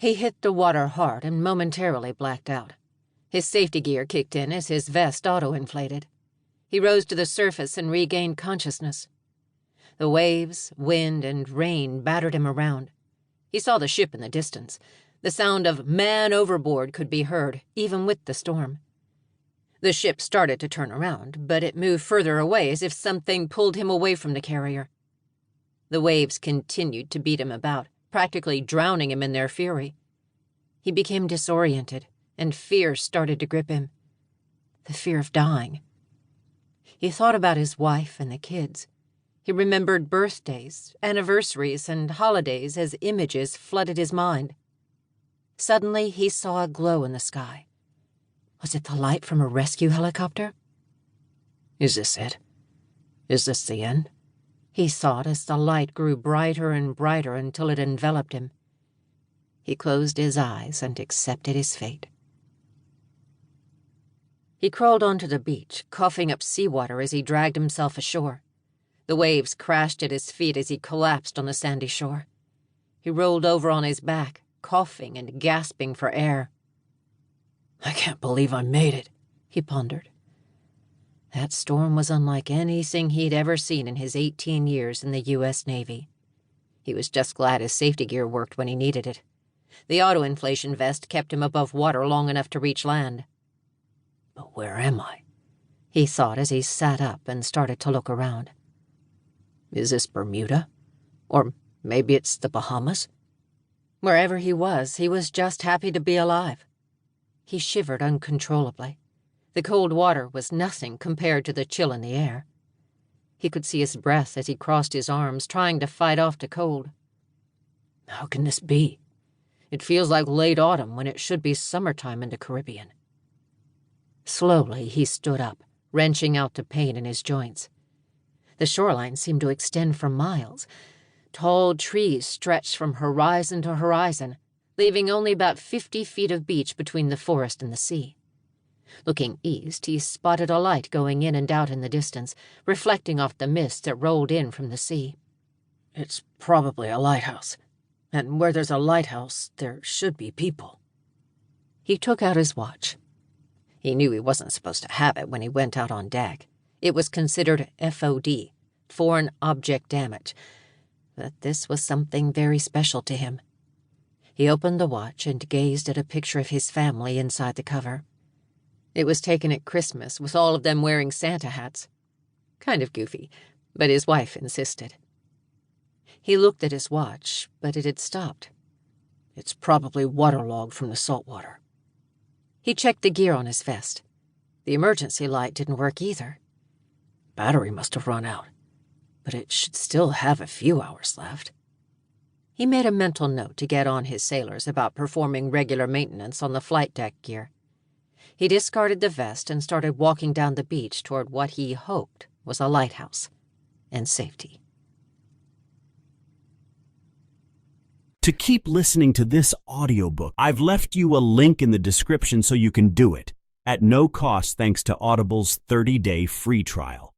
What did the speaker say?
He hit the water hard and momentarily blacked out. His safety gear kicked in as his vest auto-inflated. He rose to the surface and regained consciousness. The waves, wind, and rain battered him around. He saw the ship in the distance. The sound of "man overboard" could be heard, even with the storm. The ship started to turn around, but it moved further away as if something pulled him away from the carrier. The waves continued to beat him about, practically drowning him in their fury. He became disoriented, and fear started to grip him. The fear of dying. He thought about his wife and the kids. He remembered birthdays, anniversaries, and holidays as images flooded his mind. Suddenly, he saw a glow in the sky. Was it the light from a rescue helicopter? Is this it? Is this the end? He thought as the light grew brighter and brighter until it enveloped him. He closed his eyes and accepted his fate. He crawled onto the beach, coughing up seawater as he dragged himself ashore. The waves crashed at his feet as he collapsed on the sandy shore. He rolled over on his back, coughing and gasping for air. "I can't believe I made it," he pondered. That storm was unlike anything he'd ever seen in his 18 years in the U.S. Navy. He was just glad his safety gear worked when he needed it. The auto-inflation vest kept him above water long enough to reach land. But where am I? He thought as he sat up and started to look around. Is this Bermuda? Or maybe it's the Bahamas? Wherever he was just happy to be alive. He shivered uncontrollably. The cold water was nothing compared to the chill in the air. He could see his breath as he crossed his arms, trying to fight off the cold. How can this be? It feels like late autumn when it should be summertime in the Caribbean. Slowly, he stood up, wrenching out the pain in his joints. The shoreline seemed to extend for miles. Tall trees stretched from horizon to horizon, leaving only about 50 feet of beach between the forest and the sea. Looking east, he spotted a light going in and out in the distance, reflecting off the mist that rolled in from the sea. It's probably a lighthouse, and where there's a lighthouse, there should be people. He took out his watch. He knew he wasn't supposed to have it when he went out on deck. It was considered FOD, foreign object damage, but this was something very special to him. He opened the watch and gazed at a picture of his family inside the cover. It was taken at Christmas with all of them wearing Santa hats. Kind of goofy, but his wife insisted. He looked at his watch, but it had stopped. It's probably waterlogged from the salt water. He checked the gear on his vest. The emergency light didn't work either. Battery must have run out, but it should still have a few hours left. He made a mental note to get on his sailors about performing regular maintenance on the flight deck gear. He discarded the vest and started walking down the beach toward what he hoped was a lighthouse and safety. To keep listening to this audiobook, I've left you a link in the description so you can do it, at no cost thanks to Audible's 30-day free trial.